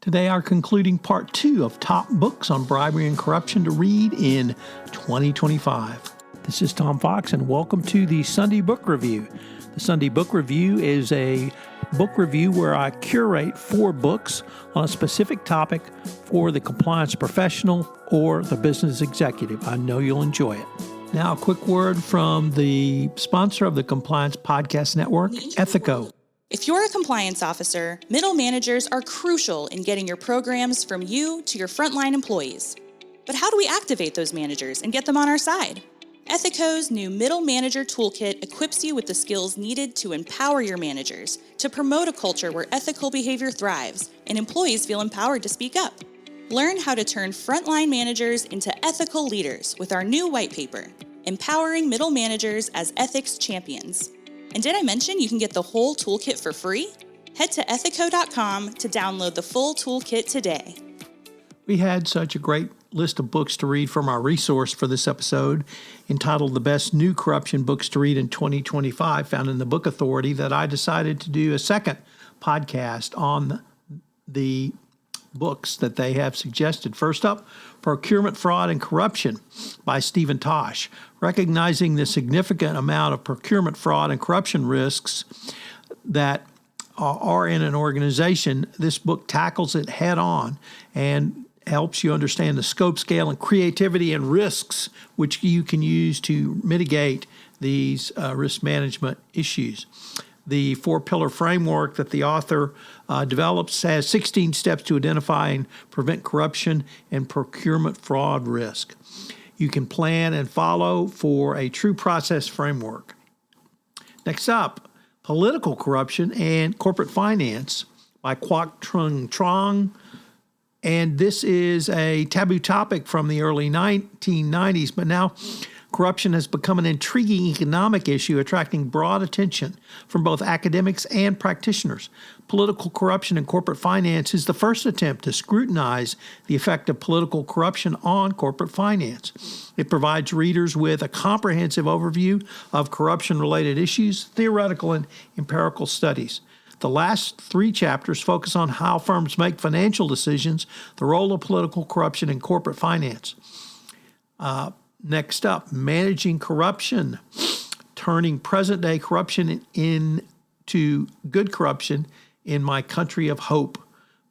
Today, our concluding part 2 of top books on bribery and corruption to read in 2025. This is Tom Fox, and welcome to the Sunday Book Review. The Sunday Book Review is a book review where I curate 4 books on a specific topic for the compliance professional or the business executive. I know you'll enjoy it. Now, a quick word from the sponsor of the Compliance Podcast Network, Ethico. If you're a compliance officer, middle managers are crucial in getting your programs from you to your frontline employees. But how do we activate those managers and get them on our side? Ethico's new Middle Manager Toolkit equips you with the skills needed to empower your managers, to promote a culture where ethical behavior thrives and employees feel empowered to speak up. Learn how to turn frontline managers into ethical leaders with our new white paper, Empowering Middle Managers as Ethics Champions. And did I mention you can get the whole toolkit for free? Head to ethico.com to download the full toolkit today. We had such a great list of books to read from our resource for this episode, entitled The Best New Corruption Books to Read in 2025, found in the Book Authority, that I decided to do a second podcast on the books that they have suggested. First up, Procurement, Fraud, and Corruption by Stephen Tosh. Recognizing the significant amount of procurement, fraud, and corruption risks that are in an organization, this book tackles it head on and helps you understand the scope, scale, and creativity and risks which you can use to mitigate these risk management issues. The 4-pillar framework that the author develops has 16 steps to identify and prevent corruption and procurement fraud risk. You can plan and follow for a true process framework. Next up, Political Corruption and Corporate Finance by Quoc, Trung. And this is a taboo topic from the early 1990s, but now corruption has become an intriguing economic issue, attracting broad attention from both academics and practitioners. Political corruption and corporate finance is the first attempt to scrutinize the effect of political corruption on corporate finance. It provides readers with a comprehensive overview of corruption-related issues, theoretical and empirical studies. The last 3 chapters focus on how firms make financial decisions, the role of political corruption in corporate finance. Next up, Managing Corruption, Turning Present-Day Corruption into Good Corruption in My Country of Hope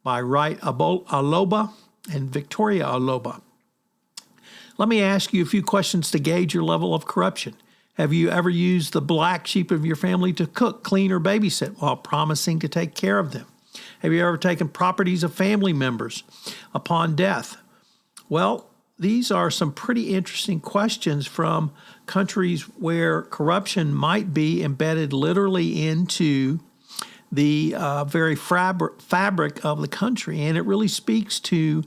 by Wright, Aloba, and Victoria Aloba. Let me ask you a few questions to gauge your level of corruption. Have you ever used the black sheep of your family to cook, clean, or babysit while promising to take care of them? Have you ever taken properties of family members upon death? Well, these are some pretty interesting questions from countries where corruption might be embedded literally into the very fabric of the country. And it really speaks to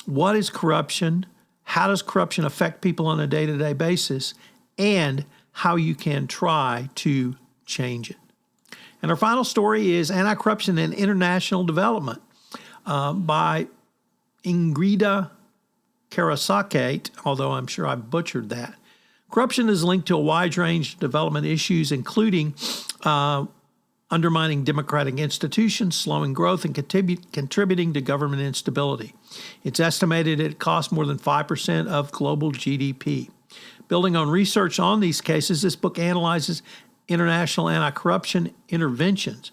what is corruption, how does corruption affect people on a day-to-day basis, and how you can try to change it. And our final story is Anti-Corruption and International Development by Ingrida, Kerusauskaite, although I'm sure I butchered that. Corruption is linked to a wide range of development issues, including undermining democratic institutions, slowing growth, and contributing to government instability. It's estimated it costs more than 5% of global GDP. Building on research on these cases, this book analyzes international anti-corruption interventions,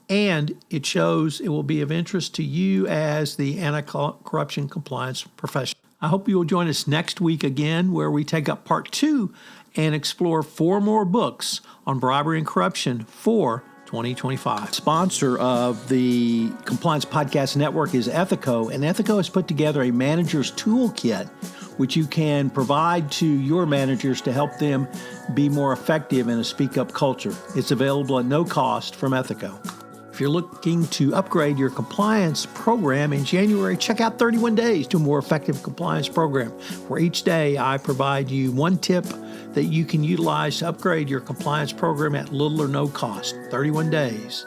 and it shows it will be of interest to you as the anti-corruption compliance professional. I hope you will join us next week again, where we take up part 2 and explore 4 more books on bribery and corruption for 2025. Sponsor of the Compliance Podcast Network is Ethico, and Ethico has put together a manager's toolkit which you can provide to your managers to help them be more effective in a speak-up culture. It's available at no cost from Ethico. If you're looking to upgrade your compliance program in January, check out 31 Days to a More Effective Compliance Program, where each day I provide you 1 tip that you can utilize to upgrade your compliance program at little or no cost. 31 days.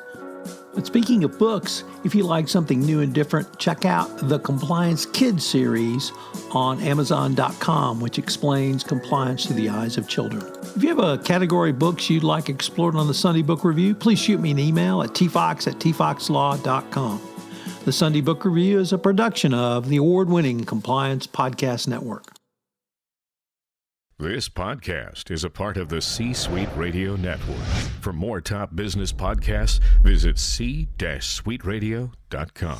But speaking of books, if you like something new and different, check out the Compliance Kids series on Amazon.com, which explains compliance through the eyes of children. If you have a category of books you'd like explored on the Sunday Book Review, please shoot me an email at tfox@tfoxlaw.com. The Sunday Book Review is a production of the award-winning Compliance Podcast Network. This podcast is a part of the C-Suite Radio Network. For more top business podcasts, visit c-suiteradio.com.